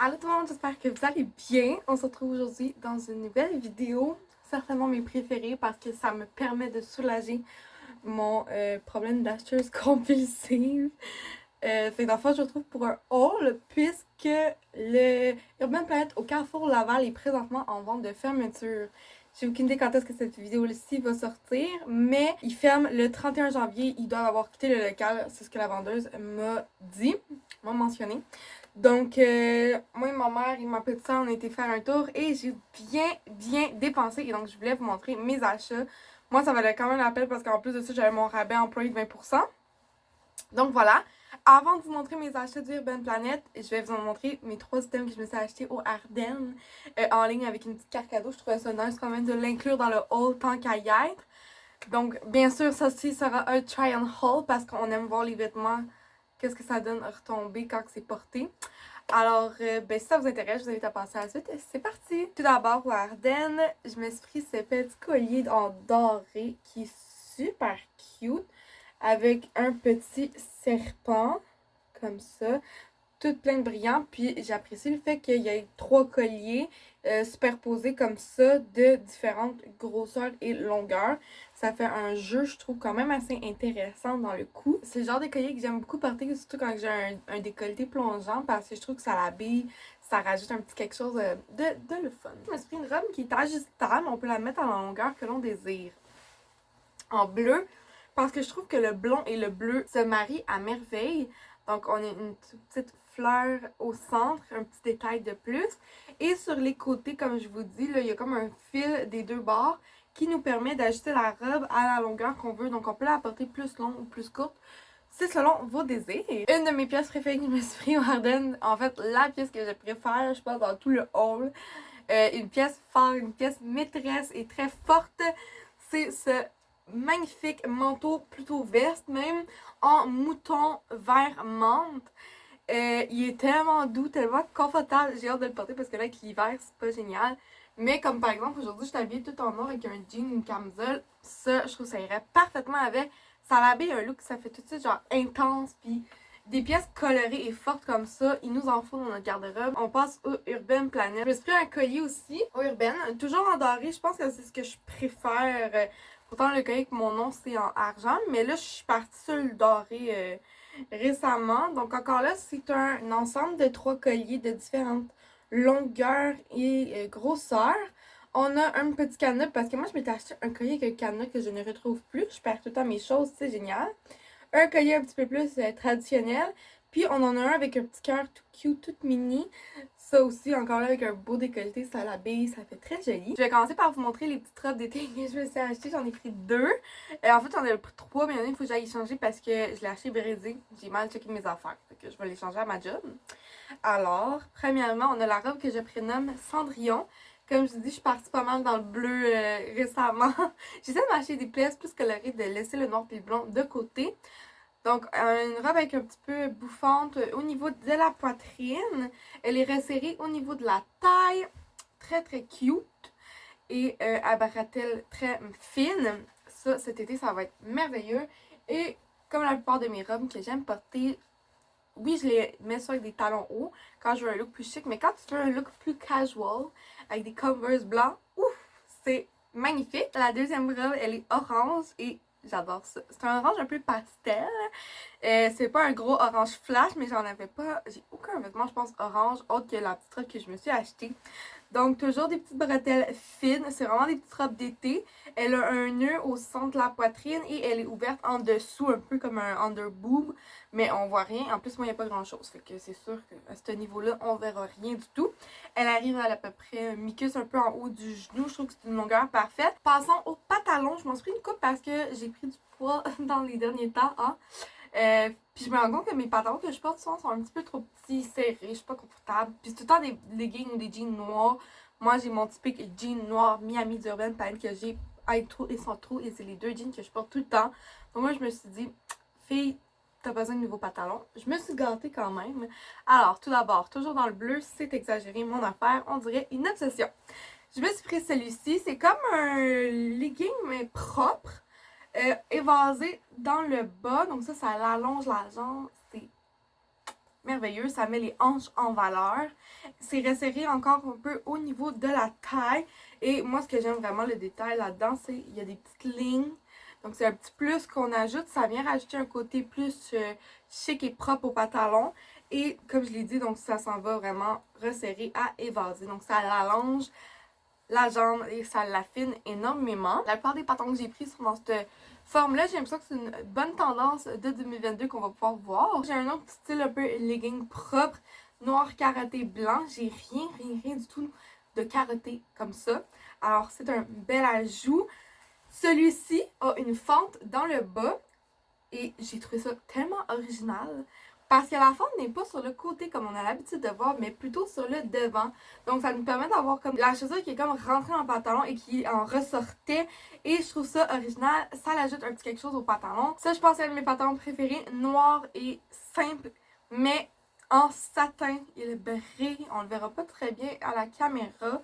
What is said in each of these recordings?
Allô tout le monde, j'espère que vous allez bien. On se retrouve aujourd'hui dans une nouvelle vidéo, certainement mes préférées parce que ça me permet de soulager mon problème d'acheteuse compulsive. Fait que dans le fond, je retrouve pour un haul puisque le Urban Planet au Carrefour Laval est présentement en vente de fermeture. J'ai aucune idée quand est-ce que cette vidéo-ci va sortir, mais il ferme le 31 janvier. Ils doivent avoir quitté le local, c'est ce que la vendeuse m'a dit, m'a mentionné. Donc, moi et ma mère et ma petite soeur, on a été faire un tour et j'ai bien dépensé. Et donc, je voulais vous montrer mes achats. Moi, ça valait quand même la peine parce qu'en plus de ça, j'avais mon rabais employé de 20%. Donc, voilà. Avant de vous montrer mes achats du Urban Planet, je vais vous en montrer mes 3 items que je me suis achetés au Ardennes en ligne avec une petite carte cadeau. Je trouvais ça nice quand même de l'inclure dans le haul tant qu'à y être. Donc, bien sûr, ça aussi sera un try and haul parce qu'on aime voir les vêtements, qu'est-ce que ça donne retomber quand c'est porté. Alors, ben, si ça vous intéresse, je vous invite à passer à la suite. C'est parti! Tout d'abord, au Ardennes, je me suis pris ce petit collier en doré qui est super cute avec un petit serpent comme ça, tout plein de brillants. Puis j'apprécie le fait qu'il y ait 3 colliers superposés comme ça de différentes grosseurs et longueurs. Ça fait un jeu, je trouve, quand même assez intéressant dans le coup. C'est le genre de collier que j'aime beaucoup porter, surtout quand j'ai un décolleté plongeant, parce que je trouve que ça l'habille, ça rajoute un petit quelque chose de le fun. Je me suis pris une robe qui est ajustable, on peut la mettre à la longueur que l'on désire. En bleu, parce que je trouve que le blond et le bleu se marient à merveille. Donc, on a une petite fleur au centre, un petit détail de plus. Et sur les côtés, comme je vous dis, là, il y a comme un fil des deux bords qui nous permet d'ajuster la robe à la longueur qu'on veut. Donc, on peut la porter plus longue ou plus courte. C'est selon vos désirs. Une de mes pièces préférées que je me suis pris au Ardennes, en fait, la pièce que je préfère, je pense, dans tout le haul, une pièce phare, une pièce maîtresse et très forte, c'est ce magnifique manteau, plutôt veste même, en mouton vert menthe. Il est tellement doux, tellement confortable. J'ai hâte de le porter parce que là, avec l'hiver, c'est pas génial. Mais comme par exemple, aujourd'hui, je suis habillée tout en noir avec un jean, une camisole. Ça, je trouve que ça irait parfaitement avec. Ça l'habille un look, ça fait tout de suite genre intense. Puis des pièces colorées et fortes comme ça, il nous en faut dans notre garde-robe. On passe au Urban Planet. Je me suis pris un collier aussi au Urban, toujours en doré. Je pense que c'est ce que je préfère. Pourtant, le collier avec mon nom, c'est en argent. Mais là, je suis partie sur le doré récemment. Donc encore là, c'est un ensemble de 3 colliers de différentes longueurs et grosseurs. On a un petit cadenas parce que moi je m'étais acheté un collier avec un cadenas que je ne retrouve plus. Je perds tout le temps mes choses, c'est génial. Un collier un petit peu plus traditionnel. Puis on en a un avec un petit cœur tout cute, tout mini. Ça aussi, encore là, avec un beau décolleté, ça l'habille, ça fait très joli. Je vais commencer par vous montrer les petites robes d'été que je me suis achetées. J'en ai pris 2. En fait, j'en ai pris 3, mais il y en a une, il faut que j'aille changer parce que je l'ai acheté brisé. J'ai mal checké mes affaires. Fait que je vais les changer à ma job. Alors, premièrement, on a la robe que je prénomme Cendrillon. Comme je vous dis, je suis partie pas mal dans le bleu récemment. J'essaie de m'acheter des pièces plus colorées, de laisser le noir et le blanc de côté. Donc, une robe avec un petit peu bouffante au niveau de la poitrine. Elle est resserrée au niveau de la taille. Très, très cute. Et à baratelle très fine. Ça, cet été, ça va être merveilleux. Et comme la plupart de mes robes que j'aime porter, oui, je les mets ça avec des talons hauts quand je veux un look plus chic. Mais quand tu veux un look plus casual, avec des Converse blancs, ouf, c'est magnifique. La deuxième robe, elle est orange et j'adore ça. C'est un orange un peu pastel. C'est pas un gros orange flash, mais j'en avais pas. J'ai aucun vêtement, je pense, orange, autre que la petite robe que je me suis achetée. Donc, toujours des petites bretelles fines. C'est vraiment des petites robes d'été. Elle a un nœud au centre de la poitrine et elle est ouverte en dessous, un peu comme un underboob. Mais on voit rien. En plus, moi, il n'y a pas grand-chose. Fait que c'est sûr qu'à ce niveau-là, on verra rien du tout. Elle arrive à peu près mi-cuisse, un peu en haut du genou. Je trouve que c'est une longueur parfaite. Passons au pantalon. Je m'en suis pris une coupe parce que j'ai pris du poids dans les derniers temps. Hein. Puis je me rends compte que mes pantalons que je porte souvent sont un petit peu trop petits, serrés, je suis pas confortable. Puis c'est tout le temps des leggings ou des jeans noirs. Moi j'ai mon typique jean noir Miami d'Urban Planet que j'ai avec trop et sans trop. Et c'est les 2 jeans que je porte tout le temps. Donc moi je me suis dit, fille, t'as besoin de nouveaux pantalons. Je me suis gâtée quand même. Alors tout d'abord, toujours dans le bleu, c'est exagéré mon affaire. On dirait une obsession. Je me suis pris celui-ci. C'est comme un legging mais propre. Évasé dans le bas. Donc ça l'allonge la jambe. C'est merveilleux. Ça met les hanches en valeur. C'est resserré encore un peu au niveau de la taille. Et moi, ce que j'aime vraiment, le détail là-dedans, c'est qu'il y a des petites lignes. Donc, c'est un petit plus qu'on ajoute. Ça vient rajouter un côté plus chic et propre au pantalon. Et comme je l'ai dit, donc ça s'en va vraiment resserrer à évaser. Donc, ça allonge la jambe et ça l'affine énormément. La plupart des pantalons que j'ai pris sont dans cette forme-là. J'ai l'impression que c'est une bonne tendance de 2022 qu'on va pouvoir voir. J'ai un autre style un peu legging propre, noir carotté blanc. J'ai rien du tout de carotté comme ça. Alors, c'est un bel ajout. Celui-ci a une fente dans le bas et j'ai trouvé ça tellement original. Parce que la fente n'est pas sur le côté comme on a l'habitude de voir, mais plutôt sur le devant. Donc ça nous permet d'avoir comme la chaussure qui est comme rentrée dans le pantalon et qui en ressortait. Et je trouve ça original. Ça l'ajoute un petit quelque chose au pantalon. Ça, je pense, c'est un de mes pantalons préférés. Noir et simple, mais en satin. Il est brillé. On le verra pas très bien à la caméra.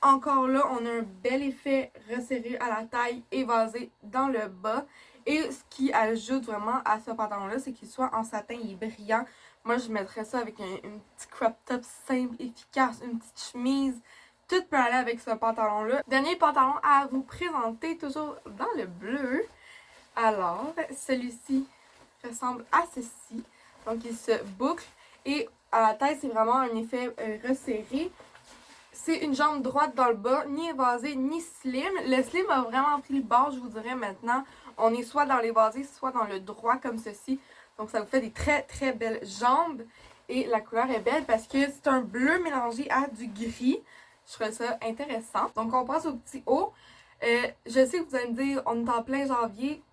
Encore là, on a un bel effet resserré à la taille, évasé dans le bas. Et ce qui ajoute vraiment à ce pantalon-là, c'est qu'il soit en satin, il est brillant. Moi, je mettrais ça avec une petite crop top simple, efficace, une petite chemise. Tout peut aller avec ce pantalon-là. Dernier pantalon à vous présenter, toujours dans le bleu. Alors, celui-ci ressemble à ceci. Donc, il se boucle. Et à la tête, c'est vraiment un effet resserré. C'est une jambe droite dans le bas, ni évasée, ni slim. Le slim a vraiment pris le bord, je vous dirais maintenant. On est soit dans l'évasé, soit dans le droit comme ceci. Donc ça vous fait des très très belles jambes. Et la couleur est belle parce que c'est un bleu mélangé à du gris. Je trouve ça intéressant. Donc on passe au petit haut. Je sais que vous allez me dire, on est en plein janvier.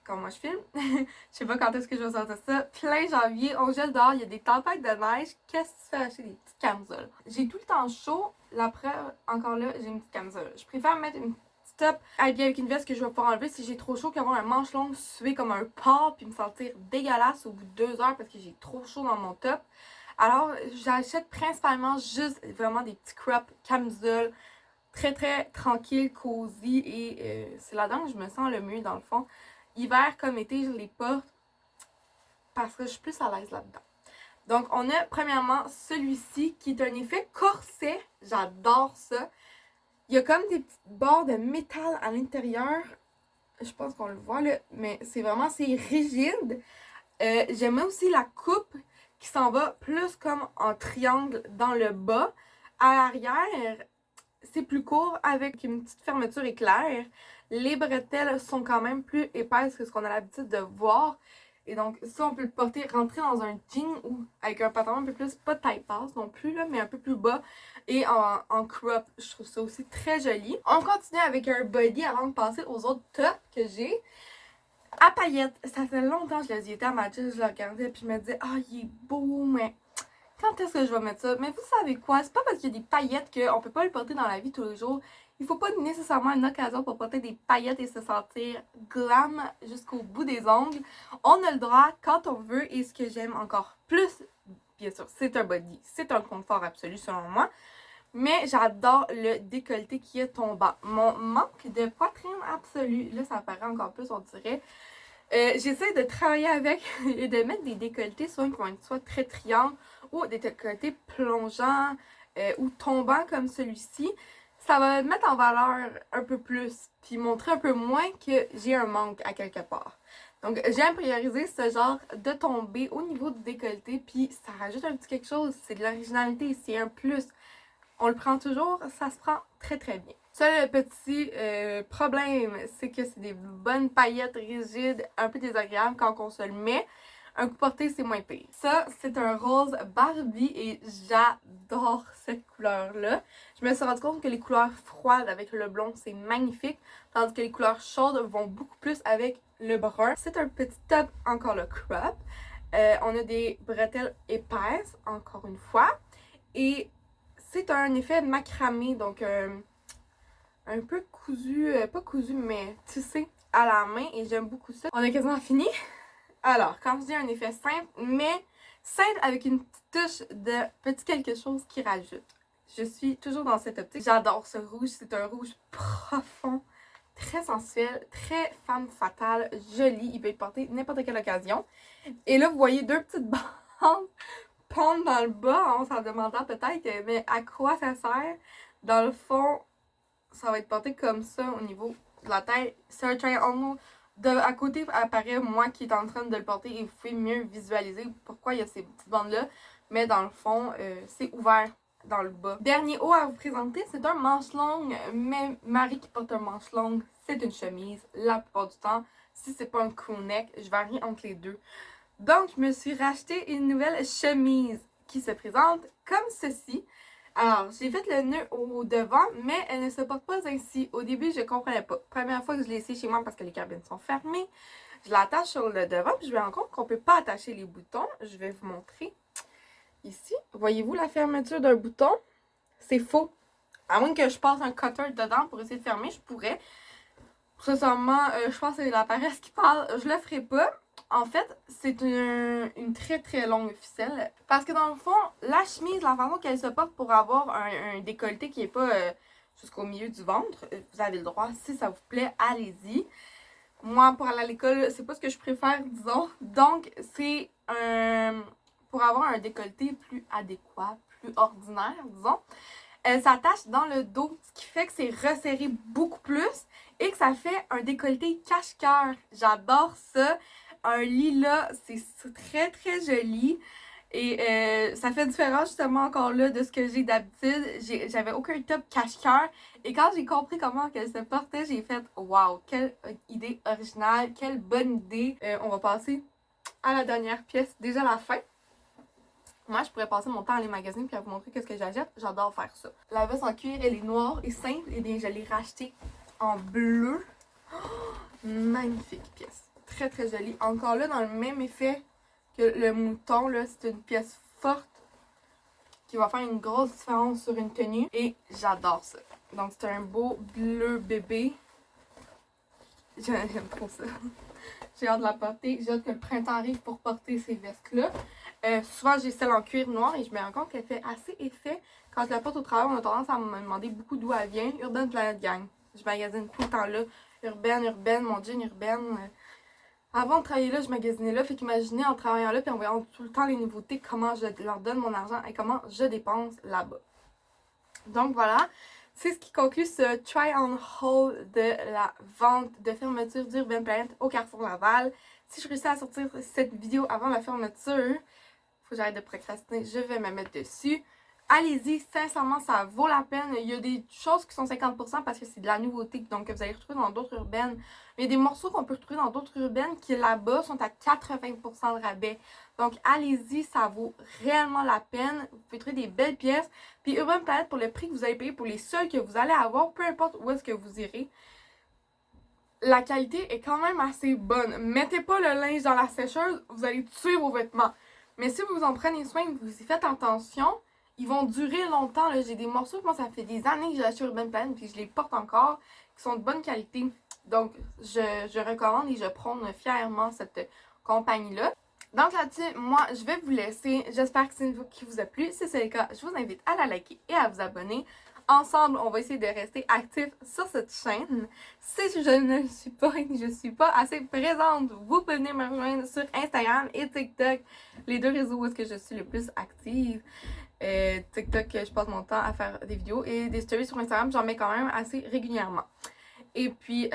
Comme moi je filme. Je sais pas quand est-ce que je vais sortir ça. Plein janvier, on gèle dehors, il y a des tempêtes de neige. Qu'est-ce que tu fais acheter des petites camisoles? J'ai tout le temps chaud. La preuve, encore là, j'ai une petite camisole. Je préfère mettre une petite top habillée avec une veste que je vais pouvoir enlever si j'ai trop chaud qu'avoir un manche long sué comme un porc puis me sentir dégueulasse au bout de 2 heures parce que j'ai trop chaud dans mon top. Alors, j'achète principalement juste vraiment des petits crop camisoles très très tranquilles, cosy et c'est là-dedans que je me sens le mieux dans le fond. Hiver comme été, je les porte parce que je suis plus à l'aise là-dedans. Donc, on a premièrement celui-ci qui est un effet corset. J'adore ça. Il y a comme des petites barres de métal à l'intérieur. Je pense qu'on le voit là, mais c'est rigide. J'aime aussi la coupe qui s'en va plus comme en triangle dans le bas. À l'arrière, c'est plus court avec une petite fermeture éclair. Les bretelles sont quand même plus épaisses que ce qu'on a l'habitude de voir. Et donc, ça, on peut le porter, rentrer dans un jean ou avec un pantalon un peu plus, pas de taille basse non plus, là, mais un peu plus bas et en crop. Je trouve ça aussi très joli. On continue avec un body avant de passer aux autres tops que j'ai. À paillettes, ça fait longtemps que je les ai été à ma je le regardais puis je me disais, ah, il est beau, mais quand est-ce que je vais mettre ça? Mais vous savez quoi? C'est pas parce qu'il y a des paillettes qu'on peut pas le porter dans la vie tous les jours. Il faut pas nécessairement une occasion pour porter des paillettes et se sentir glam jusqu'au bout des ongles. On a le droit quand on veut et ce que j'aime encore plus, bien sûr, c'est un body. C'est un confort absolu selon moi. Mais j'adore le décolleté qui est tombant. Mon manque de poitrine absolue, là ça apparaît encore plus on dirait. J'essaie de travailler avec et de mettre des décolletés soit qui vont être soit très triangles ou des décolletés plongeants ou tombants comme celui-ci. Ça va me mettre en valeur un peu plus puis montrer un peu moins que j'ai un manque à quelque part. Donc j'aime prioriser ce genre de tombée au niveau du décolleté puis ça rajoute un petit quelque chose, c'est de l'originalité, c'est un plus. On le prend toujours, ça se prend très très bien. Seul petit problème, c'est que c'est des bonnes paillettes rigides, un peu désagréables quand on se le met. Un coup porté, c'est moins pire. Ça, c'est un rose Barbie et j'adore cette couleur-là. Je me suis rendu compte que les couleurs froides avec le blond, c'est magnifique, tandis que les couleurs chaudes vont beaucoup plus avec le brun. C'est un petit top, encore le crop. On a des bretelles épaisses, encore une fois. Et c'est un effet macramé, donc un peu cousu, pas cousu, mais tissé à la main et j'aime beaucoup ça. On a quasiment fini. Alors, quand je dis un effet simple, mais simple avec une petite touche de petit quelque chose qui rajoute. Je suis toujours dans cette optique. J'adore ce rouge, c'est un rouge profond, très sensuel, très femme fatale, joli. Il peut être porté n'importe quelle occasion. Et là, vous voyez deux petites bandes pendre dans le bas, on s'en demandant peut-être, mais à quoi ça sert? Dans le fond, ça va être porté comme ça au niveau de la tête. C'est un triangle. À côté apparaît moi qui est en train de le porter et vous pouvez mieux visualiser pourquoi il y a ces petites bandes-là. Mais dans le fond, c'est ouvert dans le bas. Dernier haut à vous présenter, c'est un manche longue. Mais Marie qui porte un manche longue, c'est une chemise la plupart du temps. Si c'est pas un crew-neck, je varie entre les deux. Donc, je me suis racheté une nouvelle chemise qui se présente comme ceci. Alors, j'ai fait le nœud au devant, mais elle ne se porte pas ainsi. Au début, je comprenais pas. Première fois que je l'ai essayé chez moi parce que les cabines sont fermées, je l'attache sur le devant, puis je me rends compte qu'on peut pas attacher les boutons. Je vais vous montrer. Ici, voyez-vous la fermeture d'un bouton? C'est faux. À moins que je passe un cutter dedans pour essayer de fermer, je pourrais. Sincèrement, je pense que c'est la paresse qui parle. Je le ferai pas. En fait, c'est une très très longue ficelle. Parce que dans le fond, la chemise, la façon qu'elle se porte pour avoir un décolleté qui n'est pas jusqu'au milieu du ventre, vous avez le droit. Si ça vous plaît, allez-y. Moi, pour aller à l'école, c'est pas ce que je préfère, disons. Donc, c'est pour avoir un décolleté plus adéquat, plus ordinaire, disons. Elle s'attache dans le dos, ce qui fait que c'est resserré beaucoup plus et que ça fait un décolleté cache-cœur. J'adore ça. Un lilas, c'est très très joli. Et ça fait différent justement encore là de ce que j'ai d'habitude. J'avais aucun top cache-cœur. Et quand j'ai compris comment qu'elle se portait, j'ai fait wow, quelle idée originale, quelle bonne idée. On va passer à la dernière pièce, déjà la fin. Moi, je pourrais passer mon temps à les magasiner puis à vous montrer qu'est-ce que j'achète. J'adore faire ça. La veste en cuir, elle est noire et simple. Et bien, je l'ai rachetée en bleu. Oh, magnifique pièce. Très, très jolie. Encore là, dans le même effet que le mouton, là, c'est une pièce forte qui va faire une grosse différence sur une tenue. Et j'adore ça. Donc, c'est un beau bleu bébé. J'aime trop ça. J'ai hâte de la porter. J'ai hâte que le printemps arrive pour porter ces vestes-là. Souvent, j'ai celle en cuir noir et je me rends compte qu'elle fait assez effet. Quand je la porte au travail, on a tendance à me demander beaucoup d'où elle vient. Urban Planet Gang. Je magasine tout le temps là. Urbaine, mon jean urbaine. Avant de travailler là, je magasinais là. Fait qu'imaginez en travaillant là et en voyant tout le temps les nouveautés, comment je leur donne mon argent et comment je dépense là-bas. Donc voilà. C'est ce qui conclut ce try on haul de la vente de fermeture d'Urban Planet au Carrefour Laval. Si je réussis à sortir cette vidéo avant la fermeture, faut que j'arrête de procrastiner, je vais me mettre dessus. Allez-y, sincèrement, ça vaut la peine. Il y a des choses qui sont 50% parce que c'est de la nouveauté, donc que vous allez retrouver dans d'autres urbaines. Mais il y a des morceaux qu'on peut retrouver dans d'autres urbaines qui, là-bas, sont à 80% de rabais. Donc, allez-y, ça vaut réellement la peine. Vous pouvez trouver des belles pièces. Puis, Urban Planet, pour le prix que vous allez payer, pour les seuls que vous allez avoir, peu importe où est-ce que vous irez, la qualité est quand même assez bonne. Mettez pas le linge dans la sécheuse, vous allez tuer vos vêtements. Mais si vous en prenez soin et que vous y faites attention, ils vont durer longtemps. J'ai des morceaux, moi ça fait des années que j'ai acheté Urban Planet et je les porte encore, qui sont de bonne qualité. Donc je recommande et je prône fièrement cette compagnie-là. Donc là-dessus, moi je vais vous laisser. J'espère que c'est une vidéo qui vous a plu. Si c'est le cas, je vous invite à la liker et à vous abonner. Ensemble, on va essayer de rester actifs sur cette chaîne. Si je ne suis pas assez présente, vous pouvez venir me rejoindre sur Instagram et TikTok, les deux réseaux où est-ce que je suis le plus active. TikTok, je passe mon temps à faire des vidéos et des stories sur Instagram, j'en mets quand même assez régulièrement. Et puis,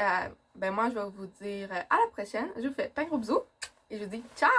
moi, je vais vous dire à la prochaine. Je vous fais plein de gros bisous et je vous dis ciao!